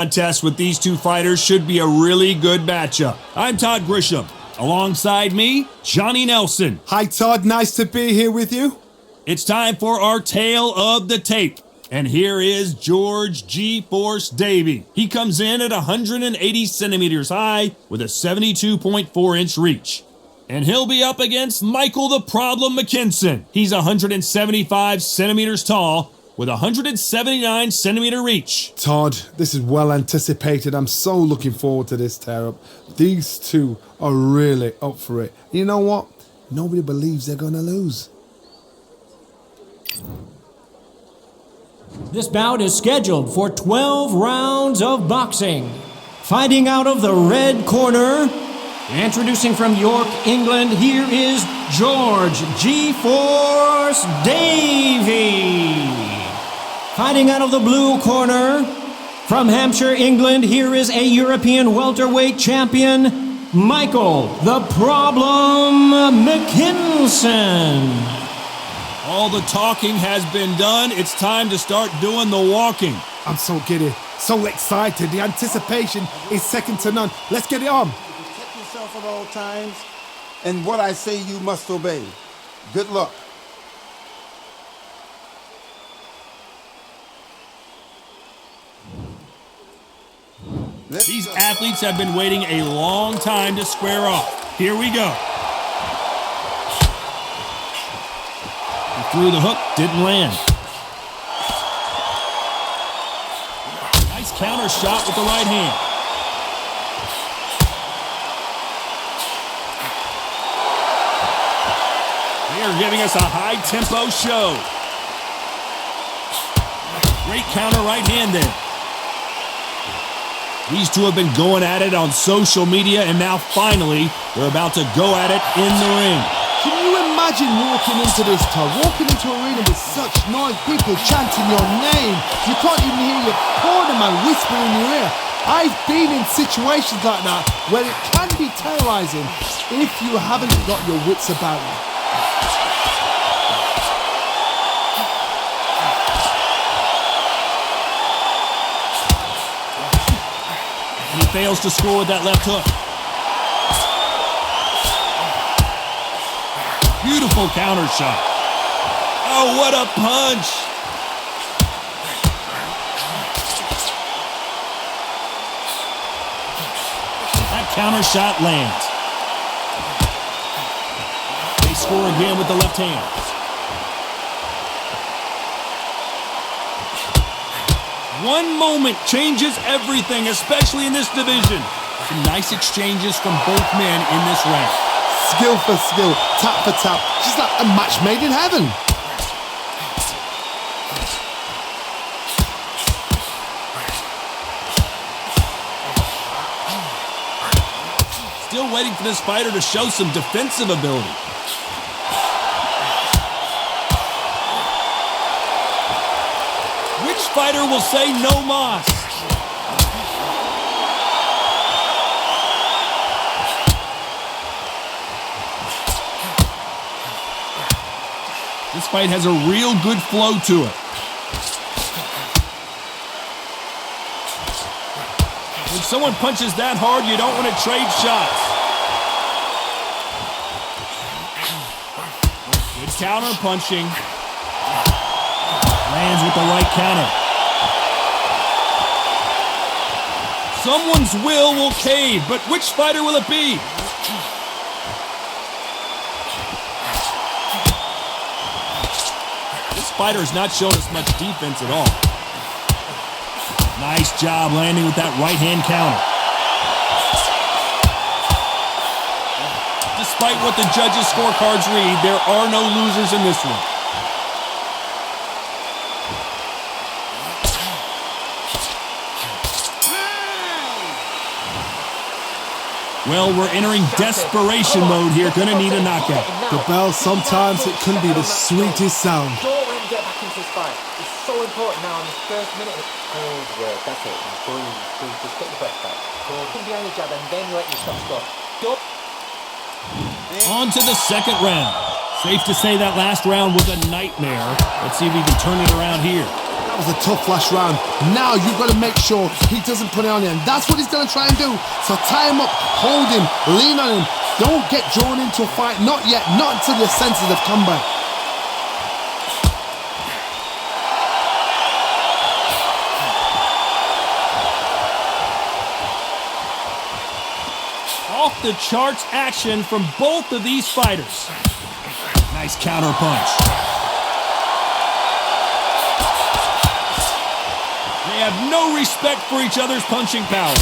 Contest with these two fighters should be a really good matchup. I'm Todd Grisham. Alongside me, Johnny Nelson. Hi Todd, nice to be here with you. It's time for our tale of the tape. And here is George G-Force Davey. He comes in at 180 centimeters high with a 72.4-inch reach. And he'll be up against Michael the Problem McKinson. He's 175 centimeters tall with a 179 centimeter reach. Todd, this is well anticipated. I'm so looking forward to this tear-up. These two are really up for it. You know what? Nobody believes they're going to lose. This bout is scheduled for 12 rounds of boxing. Fighting out of the red corner, introducing from York, England, here is George G-Force Davey. Fighting out of the blue corner, from Hampshire, England, here is a European welterweight champion, Michael the Problem McKinson. All the talking has been done. It's time to start doing the walking. I'm so giddy, so excited. The anticipation is second to none. Let's get it on. Protect yourself at all times, and what I say you must obey. Good luck. These athletes have been waiting a long time to square off. Here we go. He threw the hook, didn't land. Nice counter shot with the right hand. They are giving us a high-tempo show. Great counter right hand there. These two have been going at it on social media, and now finally, they're about to go at it in the ring. Can you imagine walking into this, Todd? Walking into an arena with such noise, people chanting your name. You can't even hear your corner man whispering in your ear. I've been in situations like that where it can be terrorizing if you haven't got your wits about you. He fails to score with that left hook. Beautiful counter shot. Oh, what a punch. That counter shot lands. They score again with the left hand. One moment changes everything, especially in this division. Some nice exchanges from both men in this round. Skill for skill, tap for tap, just like a match made in heaven. Still waiting for this fighter to show some defensive ability. Which fighter will say no mas? This fight has a real good flow to it. When someone punches that hard, you don't want to trade shots. Good counter punching. Lands with the right counter. Someone's will cave, but which fighter will it be? This fighter has not shown us much defense at all. Nice job landing with that right hand counter. Despite what the judges' scorecards read, there are no losers in this one. Well, we're entering desperation mode here. Gonna need a knockout. The bell, sometimes it can be the sweetest sound. Don't let him get back into this fight. It's so important now in this first minute. Cold work, that's it. Breathe, just get your breath back. Come behind the jab and then let your shots go. On to the second round. Safe to say that last round was a nightmare. Let's see if we can turn it around here. was a tough last round. Now you've got to make sure he doesn't put it on you, and that's what he's going to try and do. So tie him up, hold him, lean on him. Don't get drawn into a fight. Not yet. Not until your senses have come back. Off the charts action from both of these fighters. Nice counter punch. They have no respect for each other's punching power.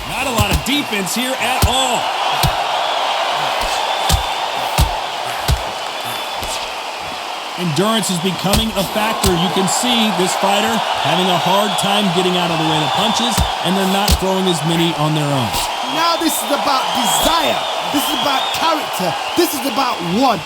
Not a lot of defense here at all. Endurance is becoming a factor. You can see this fighter having a hard time getting out of the way of the punches, and they're not throwing as many on their own. Now this is about desire. This is about character. This is about want.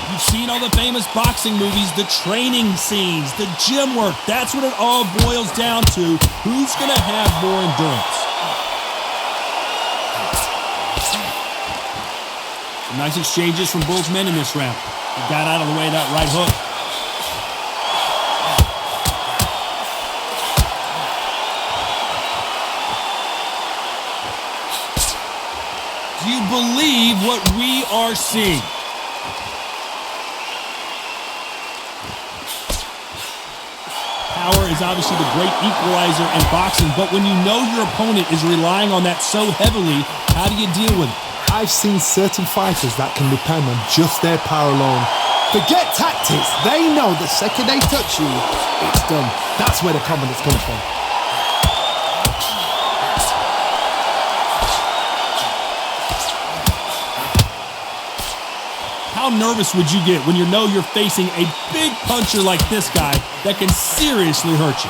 You've seen all the famous boxing movies, the training scenes, the gym work. That's what it all boils down to. Who's going to have more endurance? Some nice exchanges from both men in this round. He got out of the way of that right hook. Do you believe what we are seeing? Power is obviously the great equalizer in boxing, but when you know your opponent is relying on that so heavily, how do you deal with it? I've seen certain fighters that can depend on just their power alone. Forget tactics. They know the second they touch you, it's done. That's where the confidence comes from. How nervous would you get when you know you're facing a big puncher like this guy that can seriously hurt you?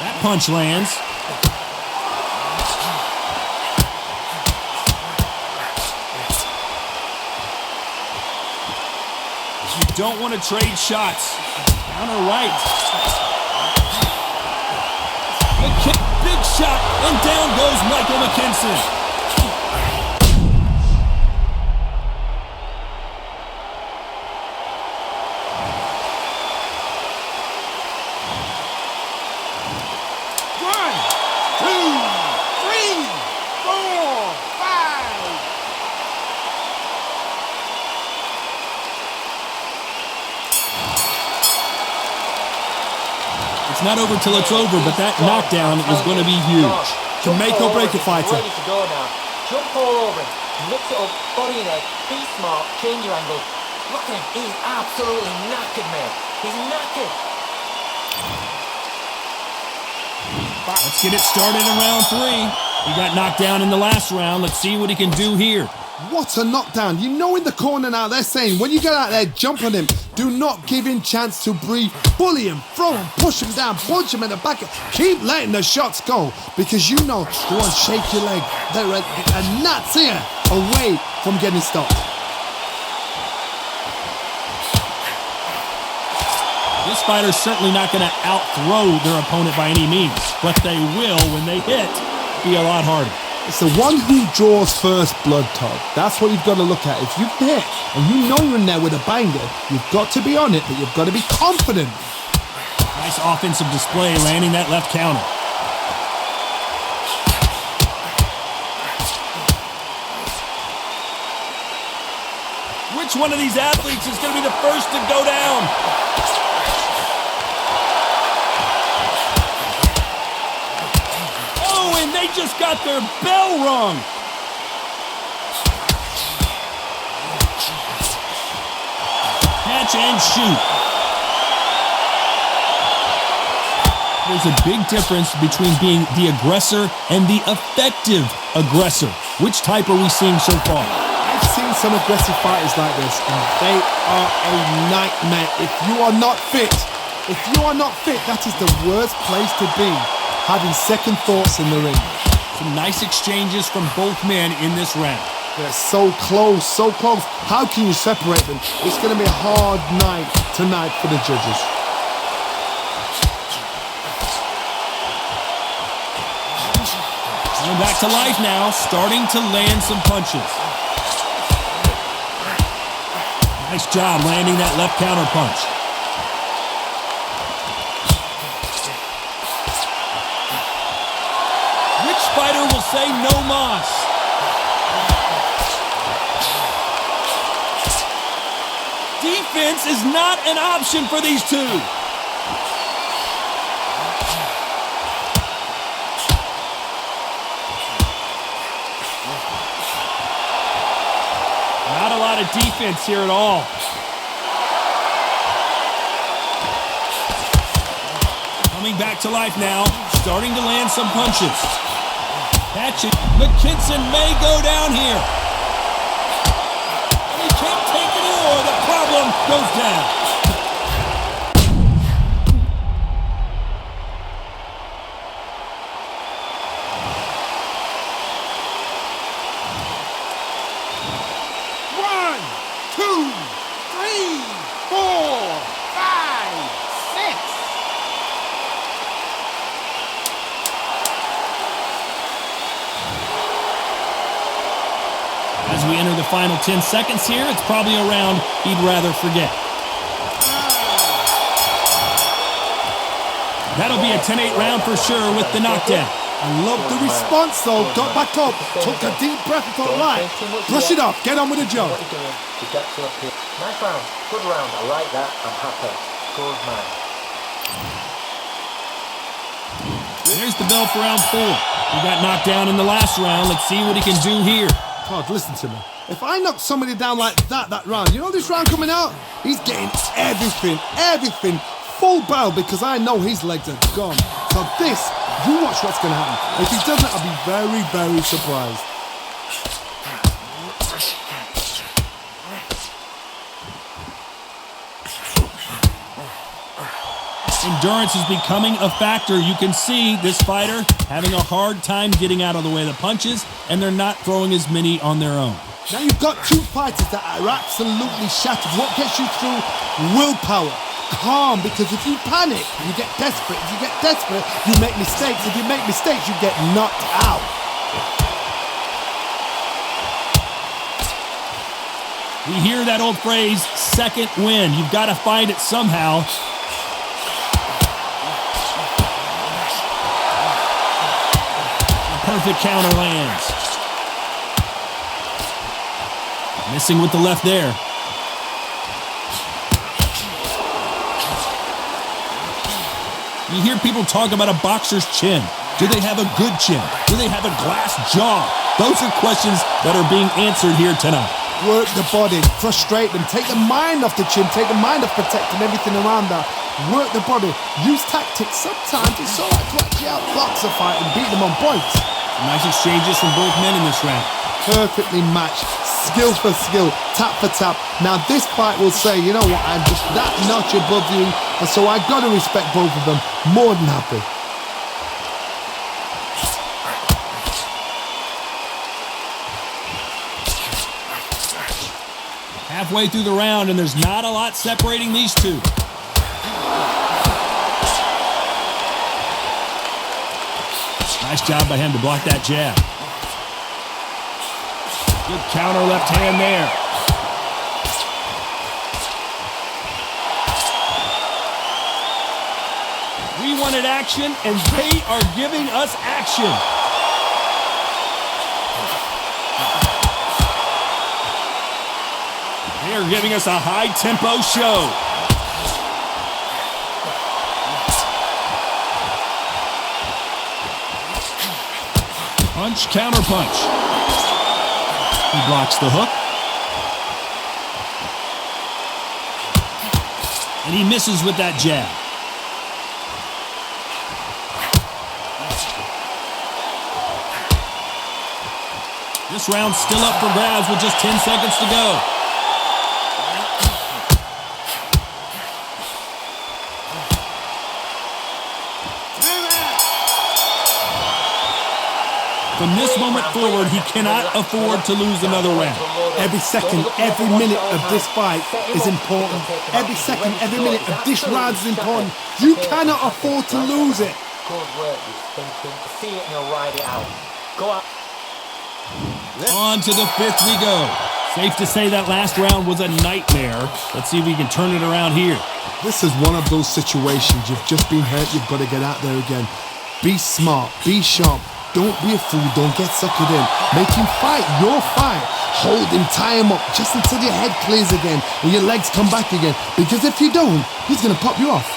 That punch lands. You don't want to trade shots. Counter right. A kick, big shot, and down goes Michael McKinson. It's not over till it's over, but that knockdown is going to be huge. To make or break a fighter. Ready to go now. Jump all over him. Mix it up, body and head. Be smart, change your angle. Look at him. He's absolutely knackered, man. He's knackered. Let's get it started in round 3. He got knocked down in the last round. Let's see what he can do here. What a knockdown. You know in the corner now they're saying when you get out there, jump on him. Do not give him chance to breathe. Bully him, throw him, push him down, punch him in the back. Keep letting the shots go because you know you want to shake your leg. They're a nuts here away from getting stopped. This fighter's certainly not going to out-throw their opponent by any means, but they will, when they hit, be a lot harder. It's the one who draws first blood, Todd. That's what you've got to look at. If you hit and you know you're in there with a banger, you've got to be on it, but you've got to be confident. Nice offensive display, landing that left counter. Which one of these athletes is going to be the first to go down? And they just got their bell rung. Catch and shoot. There's a big difference between being the aggressor and the effective aggressor. Which type are we seeing so far? I've seen some aggressive fighters like this, and they are a nightmare. If you are not fit, that is the worst place to be. Having second thoughts in the ring. Some nice exchanges from both men in this round. They're so close, so close. How can you separate them? It's going to be a hard night tonight for the judges. Coming back to life now, starting to land some punches. Nice job landing that left counter punch. Which fighter will say no mas? Defense is not an option for these two. Not a lot of defense here at all. Coming back to life now, starting to land some punches. Catching. McKinson may go down here. He can't take it anymore. The problem goes down. As we enter the final 10 seconds here, it's probably a round he'd rather forget. That'll be a 10-8 round for sure with the knockdown. I love the response though. Got back up, took a deep breath and thought, right, brush it off, get on with the job. What are you doing to get to up here? Nice round, good round. I like that. I'm happy. Good man. There's the bell for round 4. He got knocked down in the last round. Let's see what he can do here. Todd, listen to me. If I knock somebody down like that round, you know this round coming out? He's getting everything, full barrel because I know his legs are gone. So this, you watch what's going to happen. If he doesn't, I'll be very, very surprised. Endurance is becoming a factor. You can see this fighter having a hard time getting out of the way of the punches, and they're not throwing as many on their own. Now you've got two fighters that are absolutely shattered. What gets you through? Willpower. Calm, because if you panic, you get desperate. If you get desperate, you make mistakes. If you make mistakes, you get knocked out. We hear that old phrase, second win. You've got to find it somehow. Perfect counter lands. Missing with the left there. You hear people talk about a boxer's chin. Do they have a good chin? Do they have a glass jaw? Those are questions that are being answered here tonight. Work the body, frustrate them, take the mind off the chin, take the mind off protecting everything around that. Work the body, use tactics. Sometimes it's all right to actually outbox a fight and beat them on points. Nice exchanges from both men in this round. Perfectly matched, skill for skill, tap for tap. Now this fight will say, you know what, I'm just that notch above you, and so I got to respect both of them. More than happy. Halfway through the round, and there's not a lot separating these two. Nice job by him to block that jab. Good counter left hand there. We wanted action, and they are giving us action. They are giving us a high-tempo show. Punch, counter punch. He blocks the hook. And he misses with that jab. This round's still up for grabs with just 10 seconds to go. From this moment forward, he cannot afford to lose another round. Every second, every minute of this fight is important. Every second, every minute of this round is important. You cannot afford to lose it. Good work, he's thinking. See it and he'll ride it out. Go out. On to the fifth we go. Safe to say that last round was a nightmare. Let's see if we can turn it around here. This is one of those situations. You've just been hurt. You've got to get out there again. Be smart. Be sharp. Don't be a fool. Don't get suckered in. Make him fight your fight. Hold him, tie him up just until your head clears again and your legs come back again. Because if you don't, he's going to pop you off.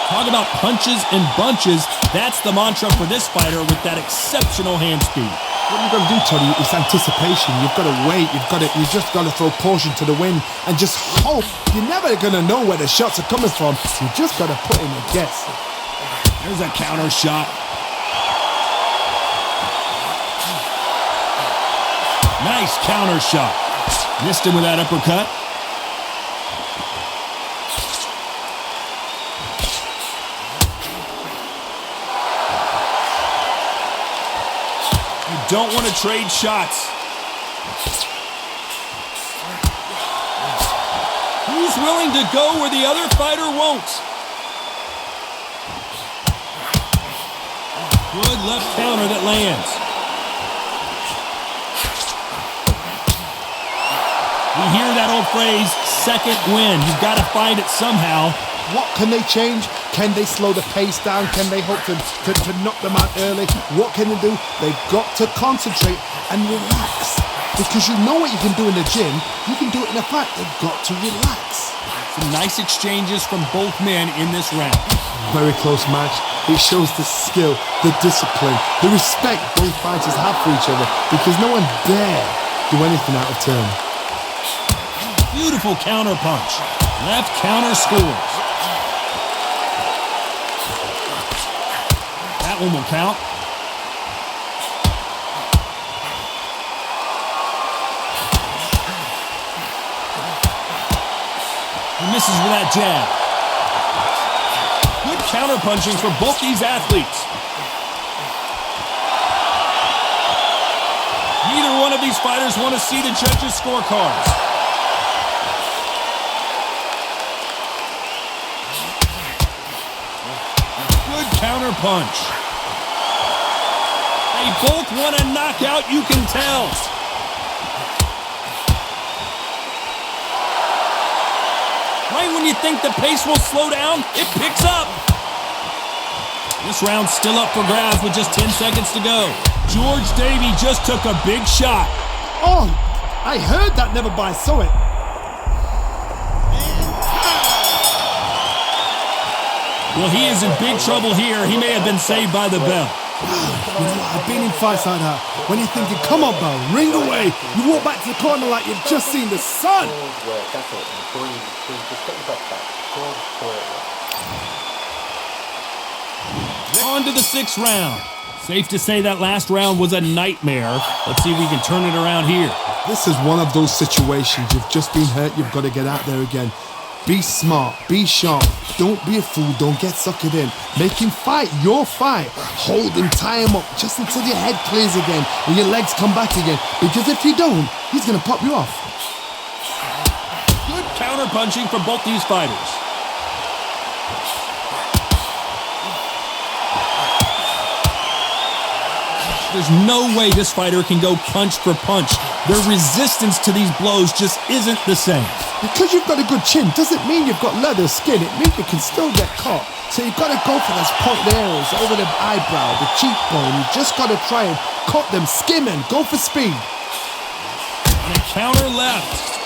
Talk about punches and bunches. That's the mantra for this fighter with that exceptional hand speed. What you've got to do, Toddy, is anticipation. You've got to wait. You just got to throw caution to the wind and just hope. You're never going to know where the shots are coming from. You just got to put in a guess. There's a counter shot. Nice counter shot. Missed him with that uppercut. Don't want to trade shots. Who's willing to go where the other fighter won't? Good left counter that lands. We hear that old phrase, second win. You've got to find it somehow. What can they change? Can they slow the pace down? Can they hope to knock them out early? What can they do? They've got to concentrate and relax. Because you know what you can do in the gym, you can do it in a fight. They've got to relax. Some nice exchanges from both men in this round. Very close match. It shows the skill, the discipline, the respect both fighters have for each other. Because no one dare do anything out of turn. Beautiful counter punch. Left counter scores. That one will count. He misses with that jab. Good counter punching for both these athletes. Neither one of these fighters want to see the judges' scorecards. Good counter punch. They both want a knockout, you can tell. Right when you think the pace will slow down, it picks up. This round's still up for grabs with just 10 seconds to go. George Davey just took a big shot. Oh, I heard that, never by saw it. Well, he is in big trouble here. He may have been saved by the bell. You know what? I've been in fights like that. When you're thinking, come on, bell, ring away. You walk back to the corner like you've just seen the sun. Good work, that's it. Breathe. Just get your breath back. Good work. On to the sixth round. Safe to say that last round was a nightmare. Let's see if we can turn it around here. This is one of those situations. You've just been hurt. You've got to get out there again. Be smart. Be sharp. Don't be a fool. Don't get suckered in. Make him fight your fight. Hold him, tie him up just until your head clears again and your legs come back again. Because if you don't, he's going to pop you off. Good counter punching for both these fighters. There's no way this fighter can go punch for punch. Their resistance to these blows just isn't the same. Because you've got a good chin doesn't mean you've got leather skin. It means you can still get caught. So you've got to go for those pointed areas over the eyebrow, the cheekbone. You've just got to try and cut them, skim and go for speed. And a counter left.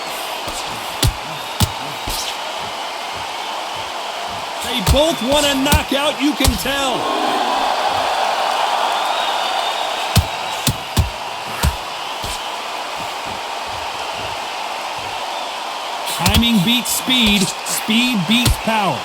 They both want a knockout, you can tell. Timing beats speed, speed beats power.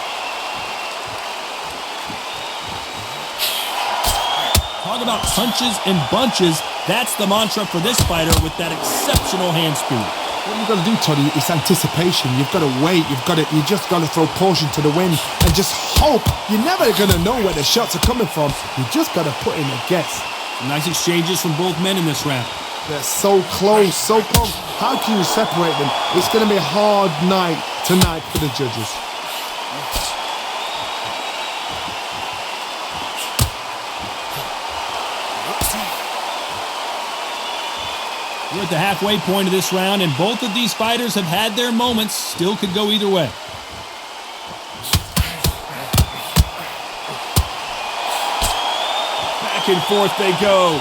Talk about punches and bunches. That's the mantra for this fighter with that exceptional hand speed. What you've got to do, Toddy, is anticipation. You've got to wait. You just got to throw caution to the wind and just hope. You're never going to know where the shots are coming from. You just got to put in a guess. Nice exchanges from both men in this round. They're so close, so close. How can you separate them? It's going to be a hard night tonight for the judges. We're at the halfway point of this round, and both of these fighters have had their moments. Still could go either way. Back and forth they go.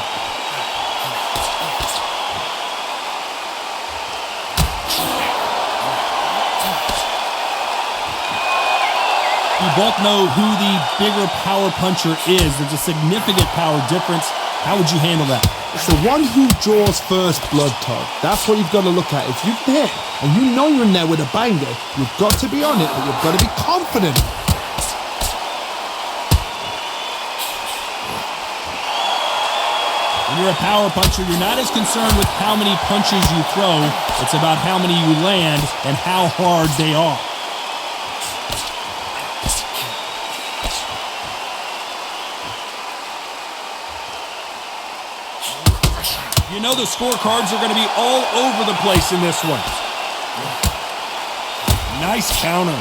You both know who the bigger power puncher is. There's a significant power difference. How would you handle that? It's the one who draws first blood, Todd. That's what you've got to look at. If you hit and you know you're in there with a banger, you've got to be on it, but you've got to be confident. When you're a power puncher, you're not as concerned with how many punches you throw. It's about how many you land and how hard they are. You know the scorecards are going to be all over the place in this one. Nice counter.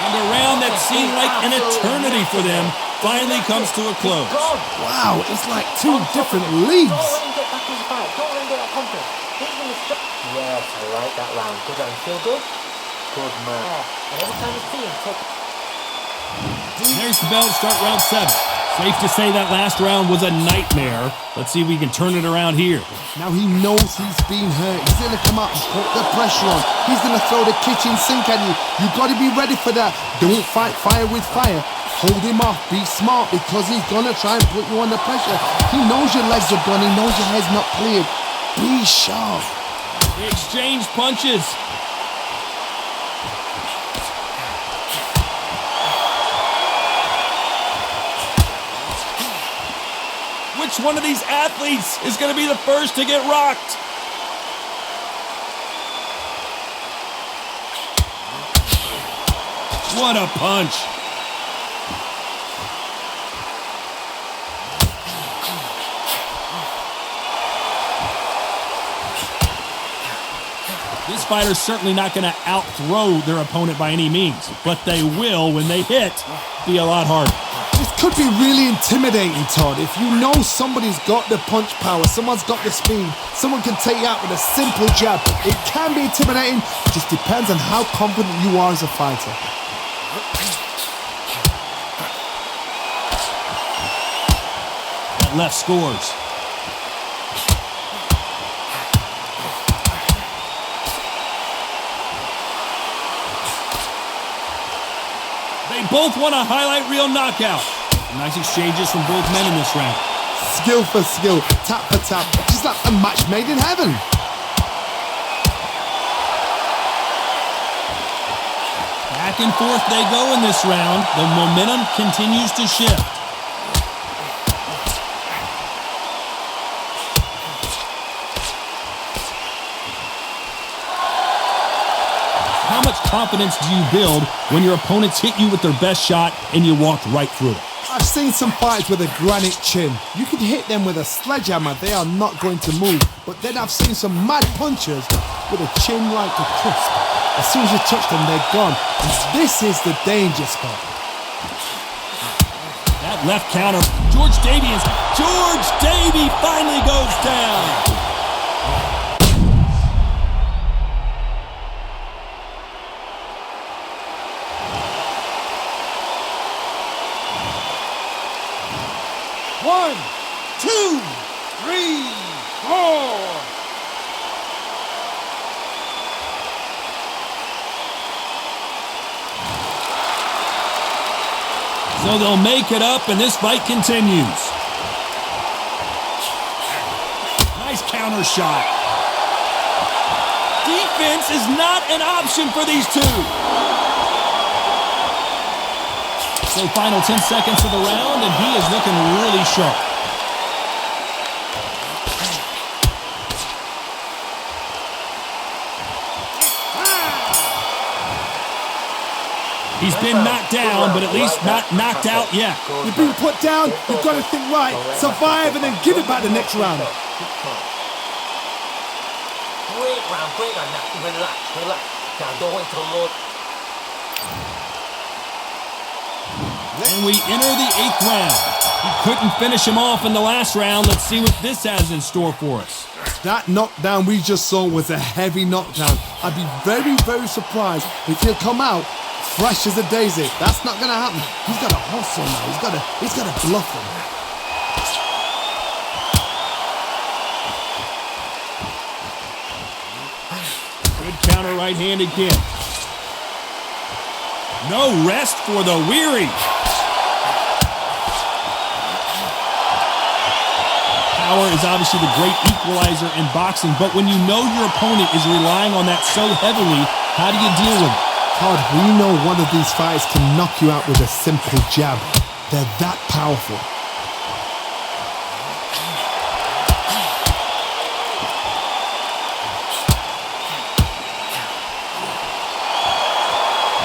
And a round that seemed like an eternity for them finally comes to a close. Wow, it's like two different leagues. Don't let him get back in the fight. Don't let him get that confidence. Yes, I like that round. Good round. Feel good? Good man. And every time you see him, take... There's the bell to start round 7. Safe to say that last round was a nightmare. Let's see if we can turn it around here. Now he knows he's been hurt. He's going to come out and put the pressure on. He's going to throw the kitchen sink at you. You've got to be ready for that. Don't fight fire with fire. Hold him off. Be smart because he's going to try and put you under pressure. He knows your legs are gone. He knows your head's not cleared. Be sharp. They exchange punches. Which one of these athletes is going to be the first to get rocked? What a punch. This fighter's certainly not going to out-throw their opponent by any means, but they will, when they hit, be a lot harder. This could be really intimidating, Todd. If you know somebody's got the punch power, someone's got the speed, someone can take you out with a simple jab. It can be intimidating. It just depends on how confident you are as a fighter. That left scores. They both want a highlight reel knockout. Nice exchanges from both men in this round. Skill for skill, tap for tap, just like a match made in heaven. Back and forth they go in this round. The momentum continues to shift. How much confidence do you build when your opponents hit you with their best shot and you walk right through it? I've seen some fights with a granite chin. You could hit them with a sledgehammer, they are not going to move. But then I've seen some mad punchers with a chin like a crisp. As soon as you touch them, they're gone. And this is the danger spot. That left counter. George Davey finally goes down. One, two, three, four. So they'll make it up, and this fight continues. Nice counter shot. Defense is not an option for these two. So final 10 seconds of the round, and he is looking really sharp. He's been knocked down, but at least not knocked out yet. You've been put down, you've got to think right, survive and then give it back the next round. Great round, now. Relax. Now go into the Lord. And we enter the 8th round. He couldn't finish him off in the last round. Let's see what this has in store for us. That knockdown we just saw was a heavy knockdown. I'd be very, very surprised if he'll come out fresh as a daisy. That's not gonna happen. He's got to hustle now. He's got to bluff him. Good counter right hand again. No rest for the weary. Power is obviously the great equalizer in boxing, but when you know your opponent is relying on that so heavily, how do you deal with it? Todd, we know one of these fighters can knock you out with a simple jab. They're that powerful.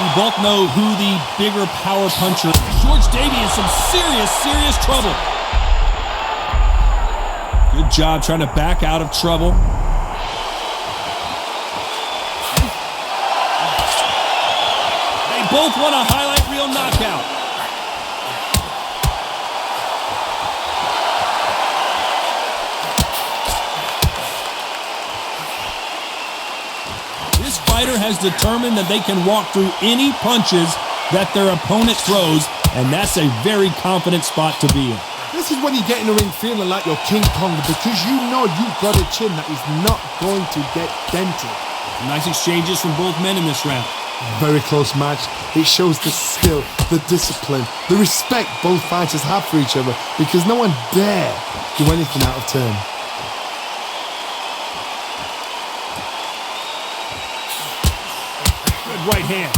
We both know who the bigger power puncher is. George Davey in some serious trouble. Good job trying to back out of trouble. They both want a highlight reel knockout. This fighter has determined that they can walk through any punches that their opponent throws, and that's a very confident spot to be in. This is when you get in the ring feeling like you're King Kong because you know you've got a chin that is not going to get dented. Nice exchanges from both men in this round. Very close match. It shows the skill, the discipline, the respect both fighters have for each other because no one dare do anything out of turn. Good right hand.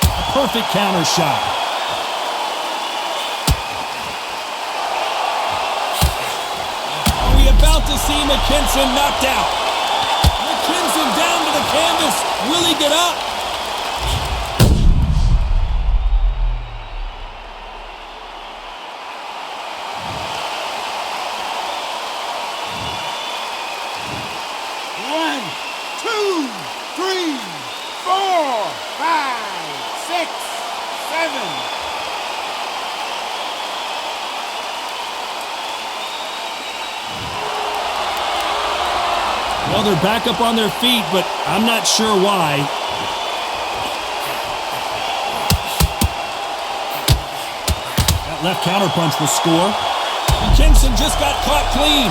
A perfect counter shot. About to see McKinson knocked out. McKinson down to the canvas. Will he get up? One, two, three, 4, 5, 6, 7. Well, they're back up on their feet, but I'm not sure why. That left counterpunch will score. McKinson just got caught clean.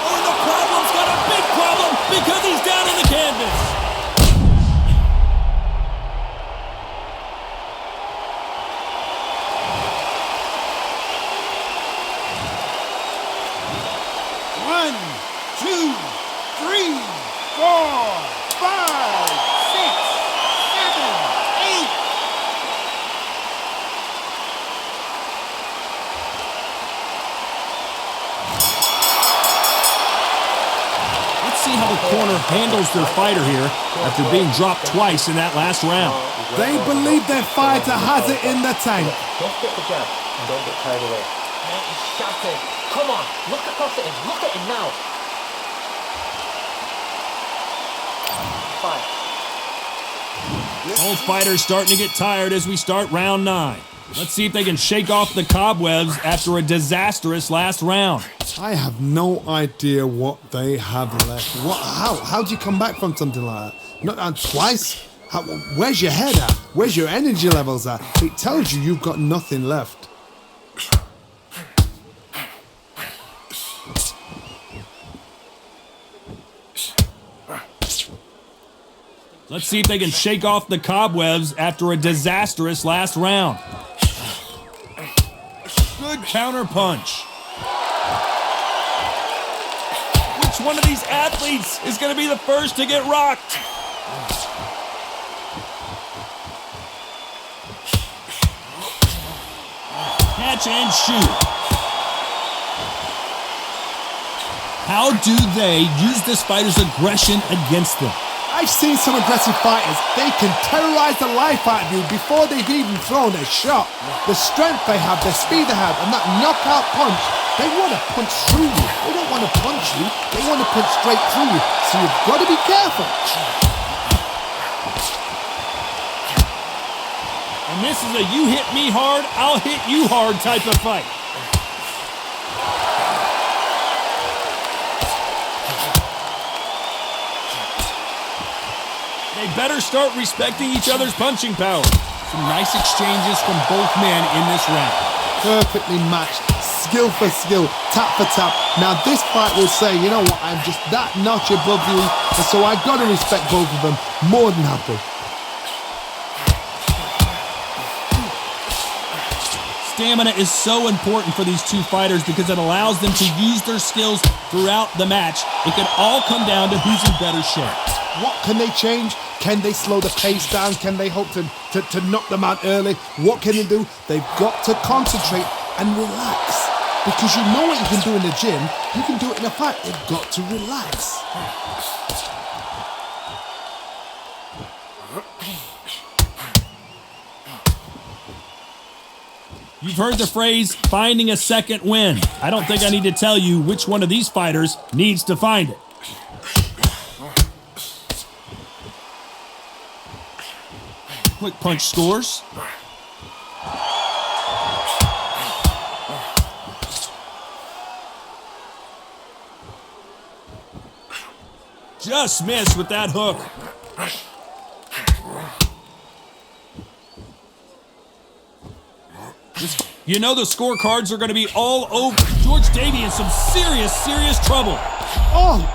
Oh, the problem's got a big problem because he's down on the canvas. One, 2, 3, 4, 5, 6, 7, 8. Let's see how the corner handles their fighter here after being dropped twice in that last round. They believe their fighter has it in the tank. Don't get the jab and don't get carried away. Man, he's shouting. Come on, look across at him. Look at him now. 5. Both fighters starting to get tired as we start round 9. Let's see if they can shake off the cobwebs after a disastrous last round. I have no idea what they have left. How do you come back from something like that? Not twice? Where's your head at? Where's your energy levels at? It tells you you've got nothing left. Let's see if they can shake off the cobwebs after a disastrous last round. Good counter punch. Which one of these athletes is going to be the first to get rocked? Catch and shoot. How do they use this fighter's aggression against them? I I've seen some aggressive fighters. They can terrorize the life out of you before they've even thrown a shot. The strength they have, the speed they have, and that knockout punch, they want to punch through you. They don't want to punch you. They want to punch straight through you. So you've got to be careful. And this is a you hit me hard, I'll hit you hard type of fight. They better start respecting each other's punching power. Some nice exchanges from both men in this round. Perfectly matched, skill for skill, tap for tap. Now this fight will say, you know what, I'm just that notch above you, and so I've got to respect both of them more than happy. Stamina is so important for these two fighters because it allows them to use their skills throughout the match. It can all come down to who's in better shape. What can they change? Can they slow the pace down? Can they hope to knock them out early? What can they do? They've got to concentrate and relax. Because you know what you can do in the gym, you can do it in a fight. They've got to relax. You've heard the phrase, finding a second win. I don't think I need to tell you which one of these fighters needs to find it. Quick punch scores. Just missed with that hook. You know the scorecards are going to be all over. George Davey in some serious trouble. Oh,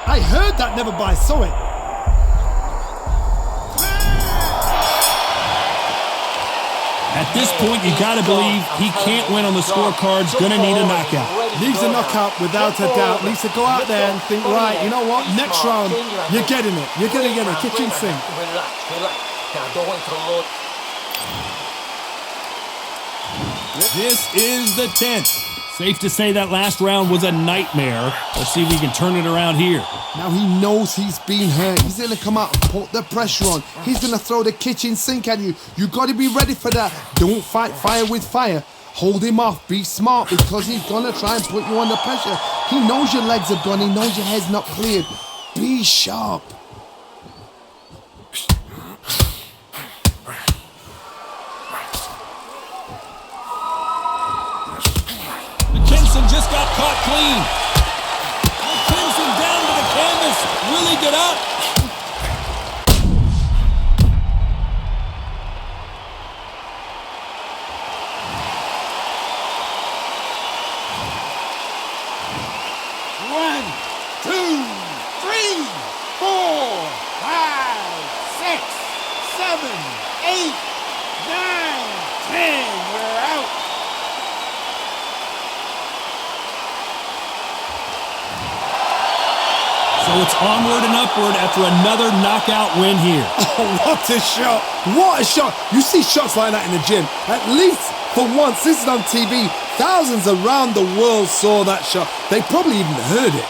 I heard that, never by saw it. At this point, you got to believe he can't win on the scorecards. Going to need a knockout. Needs a knockout without a doubt. Needs to go out there and think, right, you know what? Next round, you're getting it. You're going to get a kitchen sink. Relax. Now, don't wait till the Lord. This is the 10th. Safe to say that last round was a nightmare. Let's see if we can turn it around here. Now he knows he's been hurt. He's going to come out and put the pressure on. He's going to throw the kitchen sink at you. You got to be ready for that. Don't fight fire with fire. Hold him off. Be smart because he's going to try and put you under pressure. He knows your legs are gone. He knows your head's not cleared. Be sharp. McKinson just got caught clean. McKinson down to the canvas. Will he get up? One, two, three, 4, 5, 6, 7, 8, 9, 10. We're out. So it's onward and upward after another knockout win here. Oh, what a shot. What a shot. You see shots like that in the gym. At least for once, this is on TV. Thousands around the world saw that shot. They probably even heard it.